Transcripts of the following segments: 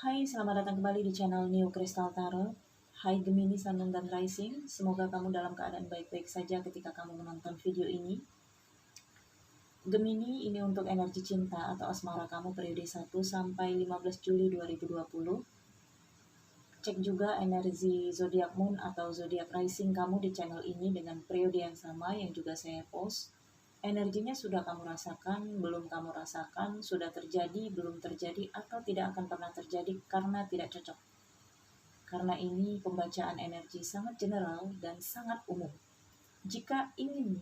Hai, selamat datang kembali di channel Neo Crystal Tarot. Hai Gemini, Sun, Moon, dan Rising. Semoga kamu dalam keadaan baik-baik saja ketika kamu menonton video ini. Gemini, ini untuk energi cinta atau asmara kamu periode 1 sampai 15 Juli 2020. Cek juga energi zodiak Moon atau zodiak Rising kamu di channel ini dengan periode yang sama yang juga saya post. Energinya sudah kamu rasakan, belum kamu rasakan, sudah terjadi, belum terjadi, atau tidak akan pernah terjadi karena tidak cocok. Karena ini pembacaan energi sangat general dan sangat umum. Jika ingin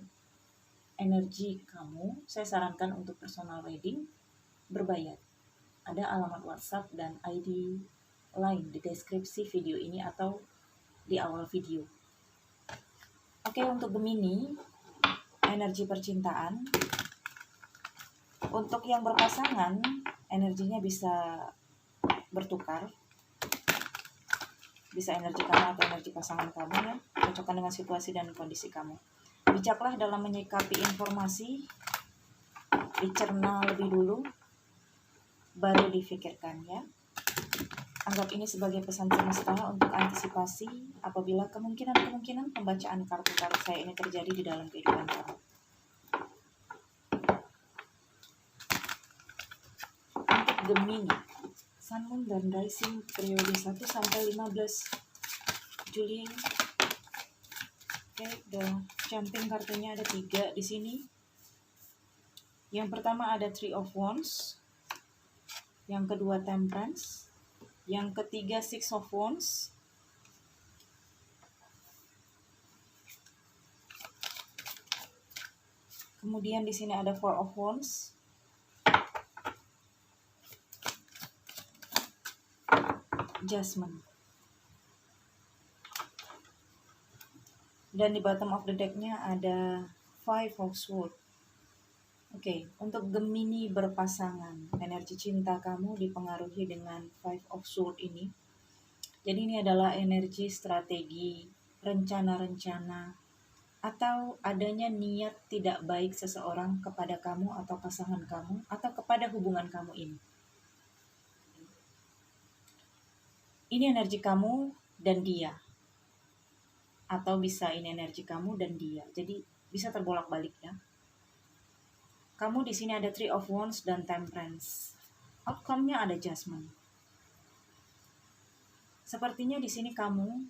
energi kamu, saya sarankan untuk personal reading berbayar. Ada alamat WhatsApp dan ID lain di deskripsi video ini atau di awal video. Oke, untuk Gemini, energi percintaan. Untuk yang berpasangan, energinya bisa bertukar. Bisa energi kamu atau energi pasangan kamu ya, cocokkan dengan situasi dan kondisi kamu. Bijaklah dalam menyikapi informasi, dicerna lebih dulu, baru difikirkan ya. Anggap ini sebagai pesan semesta untuk antisipasi apabila kemungkinan pembacaan kartu-kartu saya ini terjadi di dalam kehidupan kamu. Untuk Gemini, Sun, Moon, dan Rising periode 1 sampai 15 Juli. Oke, jumping kartunya ada 3 di sini. Yang pertama ada Three of Wands, yang kedua Temperance, yang ketiga Six of Wands, kemudian di sini ada Four of Wands, Judgment, dan di bottom of the decknya ada Five of Swords. Oke, untuk Gemini berpasangan, energi cinta kamu dipengaruhi dengan Five of Swords ini. Jadi ini adalah energi strategi, rencana-rencana, atau adanya niat tidak baik seseorang kepada kamu atau pasangan kamu, atau kepada hubungan kamu ini. Ini energi kamu dan dia. Atau bisa ini energi kamu dan dia. Jadi bisa terbolak-balik ya. Kamu di sini ada Three of Wands dan Temperance. Outcome-nya ada Judgment. Sepertinya di sini kamu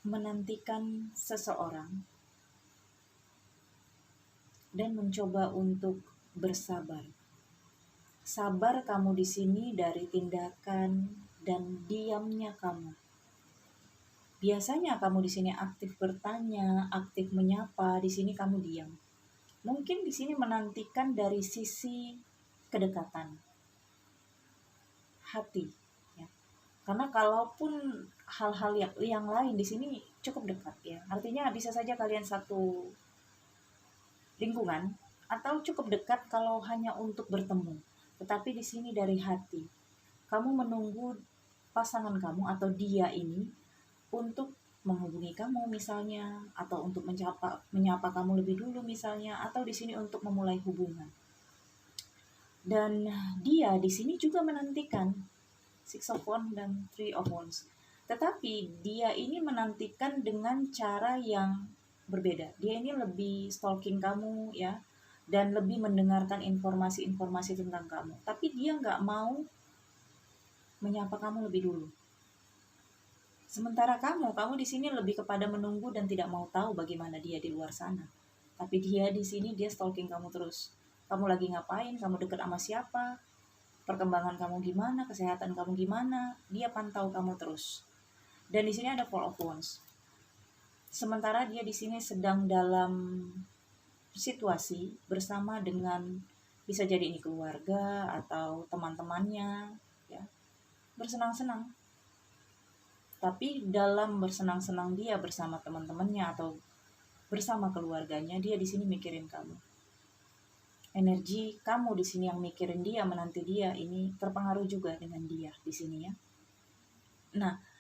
menantikan seseorang dan mencoba untuk bersabar. Sabar kamu di sini dari tindakan dan diamnya kamu. Biasanya kamu di sini aktif bertanya, aktif menyapa, di sini kamu diam. Mungkin di sini menantikan dari sisi kedekatan, hati, ya. Karena kalaupun hal-hal yang lain di sini cukup dekat, ya. Artinya bisa saja kalian satu lingkungan atau cukup dekat kalau hanya untuk bertemu. Tetapi di sini dari hati, kamu menunggu pasangan kamu atau dia ini untuk menghubungi kamu misalnya, atau untuk menyapa kamu lebih dulu misalnya, atau di sini untuk memulai hubungan. Dan dia di sini juga menantikan Six of Wands dan Three of Wands. Tetapi dia ini menantikan dengan cara yang berbeda. Dia ini lebih stalking kamu ya, dan lebih mendengarkan informasi-informasi tentang kamu. Tapi dia nggak mau menyapa kamu lebih dulu. Sementara kamu di sini lebih kepada menunggu dan tidak mau tahu bagaimana dia di luar sana. Tapi dia di sini dia stalking kamu terus. Kamu lagi ngapain? Kamu deket sama siapa? Perkembangan kamu gimana? Kesehatan kamu gimana? Dia pantau kamu terus. Dan di sini ada Four of Wands. Sementara dia di sini sedang dalam situasi bersama dengan, bisa jadi ini keluarga atau teman-temannya, ya, bersenang-senang. Tapi dalam bersenang-senang dia bersama teman-temannya atau bersama keluarganya, dia di sini mikirin kamu. Energi kamu di sini yang mikirin dia, menanti dia, ini terpengaruh juga dengan dia di sini ya. Nah,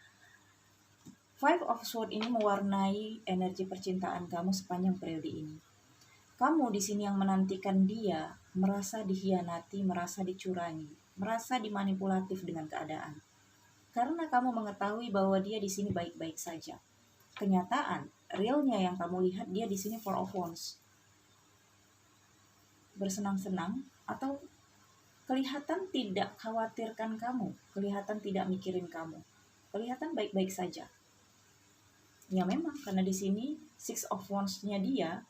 Five of Swords ini mewarnai energi percintaan kamu sepanjang periode ini. Kamu di sini yang menantikan dia, merasa dihianati, merasa dicurangi, merasa dimanipulatif dengan keadaan. Karena kamu mengetahui bahwa dia di sini baik-baik saja. Kenyataan, realnya yang kamu lihat, dia di sini Four of Wands. Bersenang-senang atau kelihatan tidak khawatirkan kamu, kelihatan tidak mikirin kamu, kelihatan baik-baik saja. Ya memang karena di sini Six of Wands-nya dia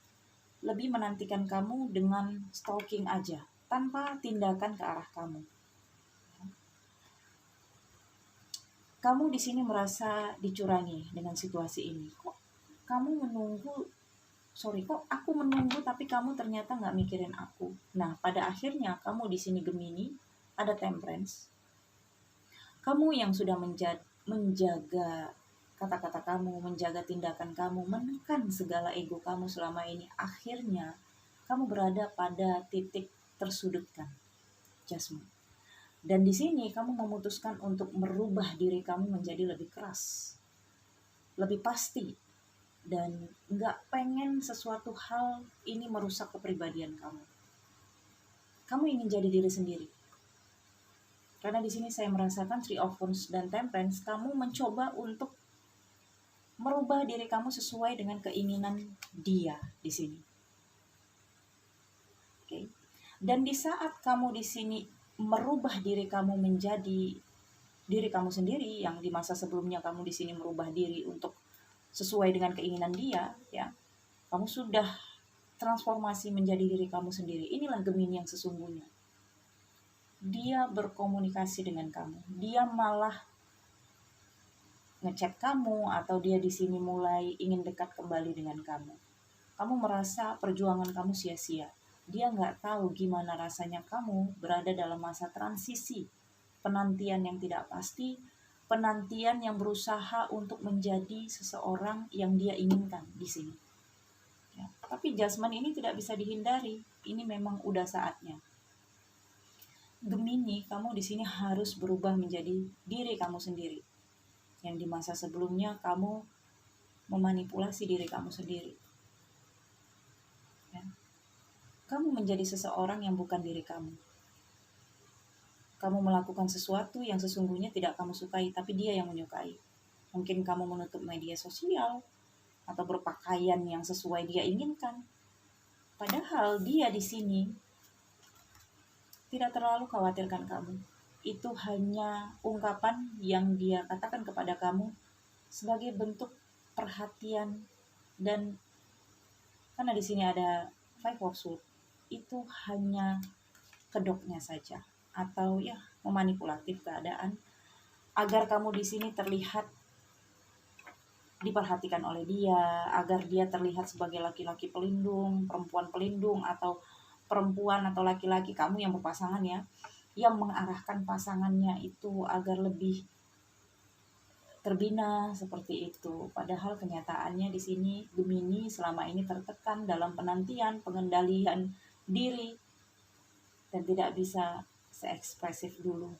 lebih menantikan kamu dengan stalking aja, tanpa tindakan ke arah kamu. Kamu di sini merasa dicurangi dengan situasi ini. Kok aku menunggu tapi kamu ternyata nggak mikirin aku. Nah, pada akhirnya kamu di sini Gemini, ada Temperance. Kamu yang sudah menjaga kata-kata kamu, menjaga tindakan kamu, menekan segala ego kamu selama ini. Akhirnya kamu berada pada titik tersudutkan, Judgment. Dan di sini kamu memutuskan untuk merubah diri kamu menjadi lebih keras, lebih pasti, dan nggak pengen sesuatu hal ini merusak kepribadian kamu. Kamu ingin jadi diri sendiri. Karena di sini saya merasakan Three of Wands dan Temperance, kamu mencoba untuk merubah diri kamu sesuai dengan keinginan dia di sini. Oke. Dan di saat kamu di sini merubah diri kamu menjadi diri kamu sendiri, yang di masa sebelumnya kamu di sini merubah diri untuk sesuai dengan keinginan dia, ya. Kamu sudah transformasi menjadi diri kamu sendiri. Inilah Gemini yang sesungguhnya. Dia berkomunikasi dengan kamu. Dia malah ngechat kamu atau dia di sini mulai ingin dekat kembali dengan kamu. Kamu merasa perjuangan kamu sia-sia. Dia nggak tahu gimana rasanya kamu berada dalam masa transisi, penantian yang tidak pasti, penantian yang berusaha untuk menjadi seseorang yang dia inginkan di sini. Ya, tapi Judgment ini tidak bisa dihindari. Ini memang udah saatnya. Gemini, kamu di sini harus berubah menjadi diri kamu sendiri. Yang di masa sebelumnya kamu memanipulasi diri kamu sendiri. Ya. Kamu menjadi seseorang yang bukan diri kamu. Kamu melakukan sesuatu yang sesungguhnya tidak kamu sukai, tapi dia yang menyukai. Mungkin kamu menutup media sosial, atau berpakaian yang sesuai dia inginkan. Padahal dia di sini tidak terlalu khawatirkan kamu. Itu hanya ungkapan yang dia katakan kepada kamu sebagai bentuk perhatian, dan karena di sini ada Five of Swords, itu hanya kedoknya saja, atau ya memanipulatif keadaan agar kamu di sini terlihat diperhatikan oleh dia, agar dia terlihat sebagai laki-laki pelindung, perempuan pelindung, atau perempuan atau laki-laki kamu yang berpasangan ya, yang mengarahkan pasangannya itu agar lebih terbina seperti itu. Padahal kenyataannya di sini Gemini selama ini tertekan dalam penantian, pengendalian diri, dan tidak bisa seekspresif dulu.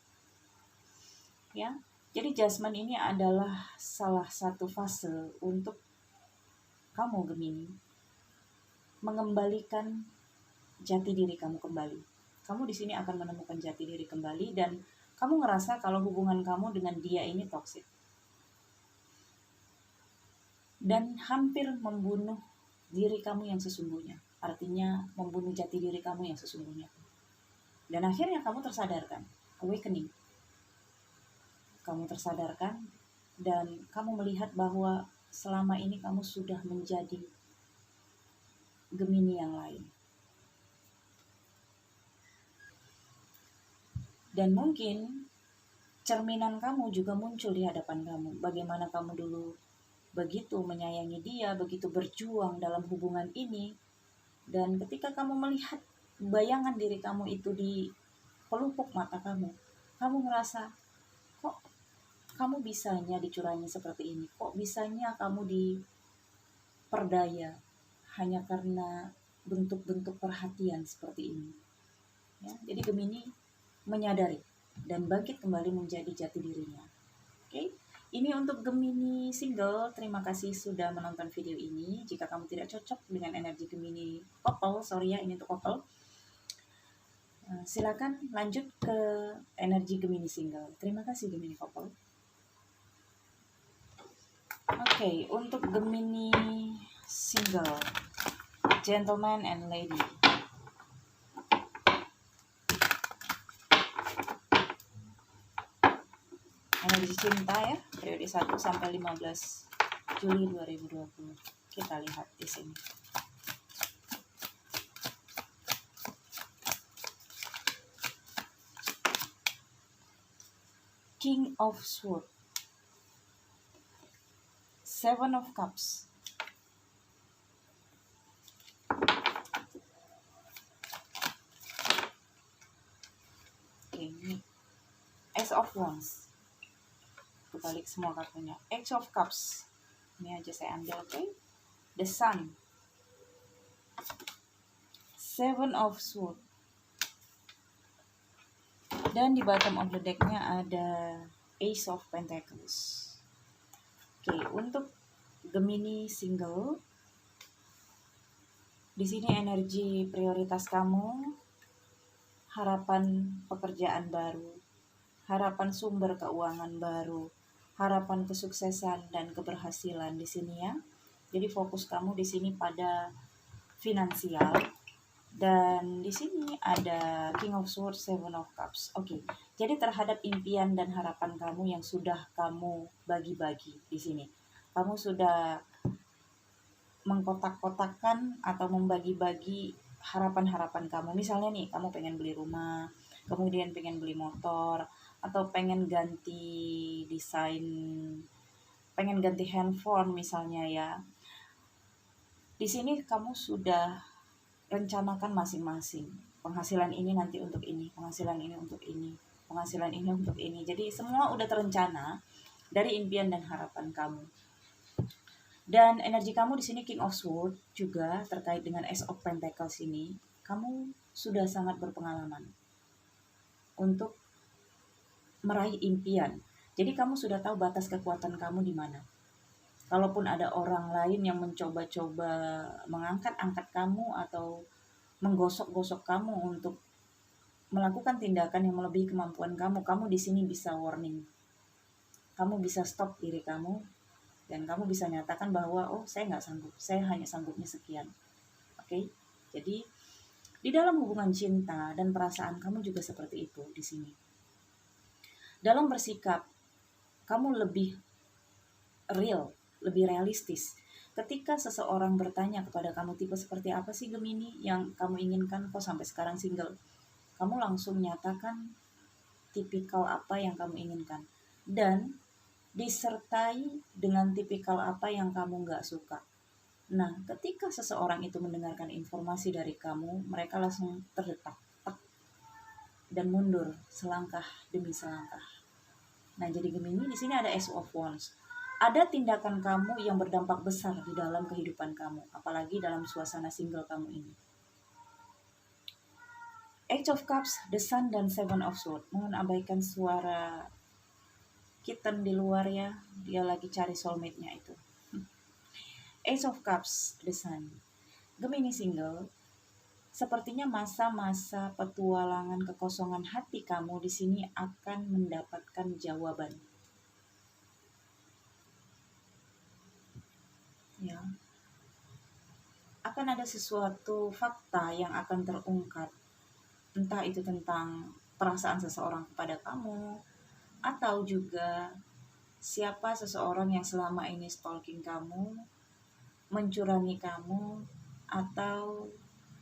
Ya. Jadi Judgment ini adalah salah satu fase untuk kamu Gemini mengembalikan jati diri kamu kembali. Kamu di sini akan menemukan jati diri kembali, dan kamu ngerasa kalau hubungan kamu dengan dia ini toksik dan hampir membunuh diri kamu yang sesungguhnya. Artinya membunuh jati diri kamu yang sesungguhnya. Dan akhirnya kamu tersadarkan, awakening. Kamu tersadarkan dan kamu melihat bahwa selama ini kamu sudah menjadi Gemini yang lain. Dan mungkin cerminan kamu juga muncul di hadapan kamu. Bagaimana kamu dulu begitu menyayangi dia, begitu berjuang dalam hubungan ini. Dan ketika kamu melihat bayangan diri kamu itu di pelupuk mata kamu merasa, kok kamu bisanya dicurangi seperti ini, kok bisanya kamu diperdaya hanya karena bentuk-bentuk perhatian seperti ini. Ya, jadi Gemini menyadari dan bangkit kembali menjadi jati dirinya. Oke, ini untuk Gemini single. Terima kasih sudah menonton video ini. Jika kamu tidak cocok dengan energi Gemini couple, sorry ya, ini untuk couple, silakan lanjut ke energi Gemini single. Terima kasih Gemini couple. Oke, untuk Gemini single, gentleman and lady. Energi cinta ya, periode 1 sampai 15 Juli 2020. Kita lihat di sini. King of Swords, Seven of Cups, ini Ace of Wands. Balik semua kartunya. Ace of Cups, ini aja saya ambil, oke. The Sun, Seven of Swords, dan di bottom of the decknya ada Ace of Pentacles. Oke, untuk Gemini single, di sini energi prioritas kamu, harapan pekerjaan baru, harapan sumber keuangan baru, harapan kesuksesan dan keberhasilan di sini ya. Jadi fokus kamu di sini pada finansial. Dan di sini ada King of Swords, Seven of Cups. Oke, jadi terhadap impian dan harapan kamu yang sudah kamu bagi-bagi di sini, kamu sudah mengkotak-kotakkan atau membagi-bagi harapan-harapan kamu. Misalnya nih, kamu pengen beli rumah, kemudian pengen beli motor, atau pengen ganti desain, pengen ganti handphone misalnya ya. Di sini kamu sudah rencanakan masing-masing. Penghasilan ini nanti untuk ini, penghasilan ini untuk ini, penghasilan ini untuk ini. Jadi semua udah terencana dari impian dan harapan kamu. Dan energi kamu di sini King of Swords juga terkait dengan Ace of Pentacles ini. Kamu sudah sangat berpengalaman untuk meraih impian. Jadi kamu sudah tahu batas kekuatan kamu di mana. Kalaupun ada orang lain yang mencoba-coba mengangkat-angkat kamu atau menggosok-gosok kamu untuk melakukan tindakan yang melebihi kemampuan kamu, kamu di sini bisa warning. Kamu bisa stop diri kamu dan kamu bisa nyatakan bahwa oh saya nggak sanggup, saya hanya sanggupnya sekian. Oke, jadi di dalam hubungan cinta dan perasaan kamu juga seperti itu di sini. Dalam bersikap, kamu lebih real, lebih realistis. Ketika seseorang bertanya kepada kamu tipe seperti apa sih Gemini yang kamu inginkan, kok sampai sekarang single, kamu langsung nyatakan tipikal apa yang kamu inginkan. Dan disertai dengan tipikal apa yang kamu nggak suka. Nah, ketika seseorang itu mendengarkan informasi dari kamu, mereka langsung terdetak dan mundur selangkah demi selangkah. Nah, jadi Gemini di sini ada Ace of Wands. Ada tindakan kamu yang berdampak besar di dalam kehidupan kamu, apalagi dalam suasana single kamu ini. Eight of Cups, The Sun, dan Seven of Swords. Mohon abaikan suara kitten di luar ya, dia lagi cari soulmate-nya itu. Ace of Cups, The Sun. Gemini single, sepertinya masa-masa petualangan kekosongan hati kamu di sini akan mendapatkan jawaban. Ya. Akan ada sesuatu fakta yang akan terungkap. Entah itu tentang perasaan seseorang kepada kamu, atau juga siapa seseorang yang selama ini stalking kamu, mencurangi kamu, atau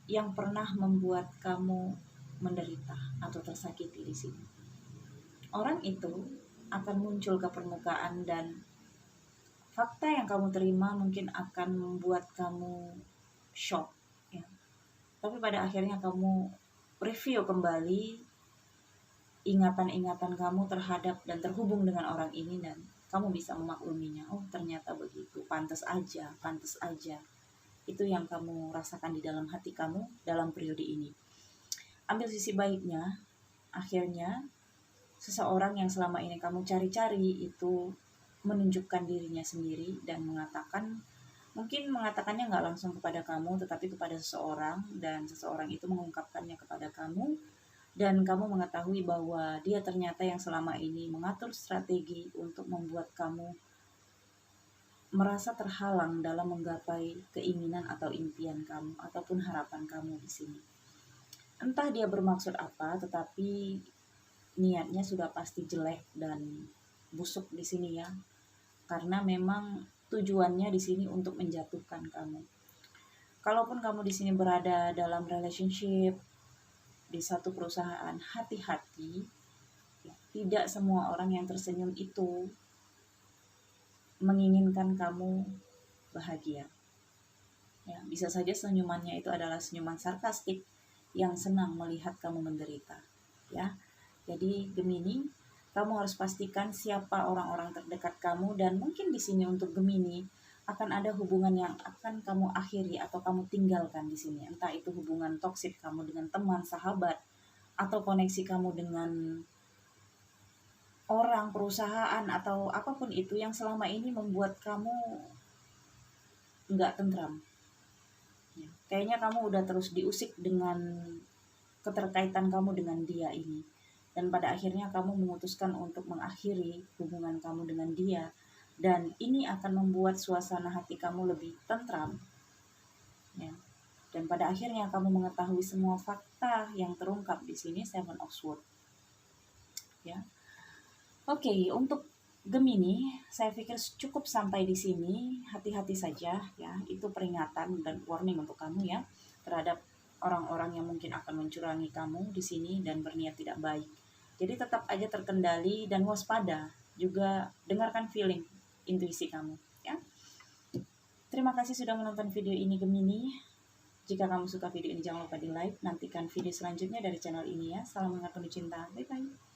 yang pernah membuat kamu menderita atau tersakiti di sini. Orang itu akan muncul ke permukaan dan fakta yang kamu terima mungkin akan membuat kamu shock ya. Tapi pada akhirnya kamu review kembali ingatan-ingatan kamu terhadap dan terhubung dengan orang ini, dan kamu bisa memakluminya. Oh, ternyata begitu. Pantas aja, pantas aja. Itu yang kamu rasakan di dalam hati kamu dalam periode ini. Ambil sisi baiknya, akhirnya seseorang yang selama ini kamu cari-cari itu menunjukkan dirinya sendiri dan mungkin mengatakannya nggak langsung kepada kamu, tetapi kepada seseorang, dan seseorang itu mengungkapkannya kepada kamu, dan kamu mengetahui bahwa dia ternyata yang selama ini mengatur strategi untuk membuat kamu merasa terhalang dalam menggapai keinginan atau impian kamu ataupun harapan kamu di sini. Entah dia bermaksud apa, tetapi niatnya sudah pasti jelek dan busuk di sini ya. Karena memang tujuannya di sini untuk menjatuhkan kamu. Kalaupun kamu di sini berada dalam relationship di satu perusahaan, hati-hati. Tidak semua orang yang tersenyum itu menginginkan kamu bahagia. Ya, bisa saja senyumannya itu adalah senyuman sarkastik yang senang melihat kamu menderita. Ya, jadi Gemini, kamu harus pastikan siapa orang-orang terdekat kamu, dan mungkin di sini untuk Gemini akan ada hubungan yang akan kamu akhiri atau kamu tinggalkan di sini. Entah itu hubungan toksik kamu dengan teman, sahabat, atau koneksi kamu dengan orang, perusahaan, atau apapun itu yang selama ini membuat kamu nggak tentram. Ya, kayaknya kamu udah terus diusik dengan keterkaitan kamu dengan dia ini. Dan pada akhirnya kamu memutuskan untuk mengakhiri hubungan kamu dengan dia. Dan ini akan membuat suasana hati kamu lebih tentram. Ya. Dan pada akhirnya kamu mengetahui semua fakta yang terungkap di sini, Seven of Swords. Ya. Oke, untuk Gemini, saya pikir cukup sampai di sini. Hati-hati saja ya, itu peringatan dan warning untuk kamu ya terhadap orang-orang yang mungkin akan mencurangi kamu di sini dan berniat tidak baik. Jadi tetap aja terkendali dan waspada. Juga dengarkan feeling, intuisi kamu ya. Terima kasih sudah menonton video ini Gemini. Jika kamu suka video ini jangan lupa di like. Nantikan video selanjutnya dari channel ini ya. Salam hangat penuh cinta. Bye bye.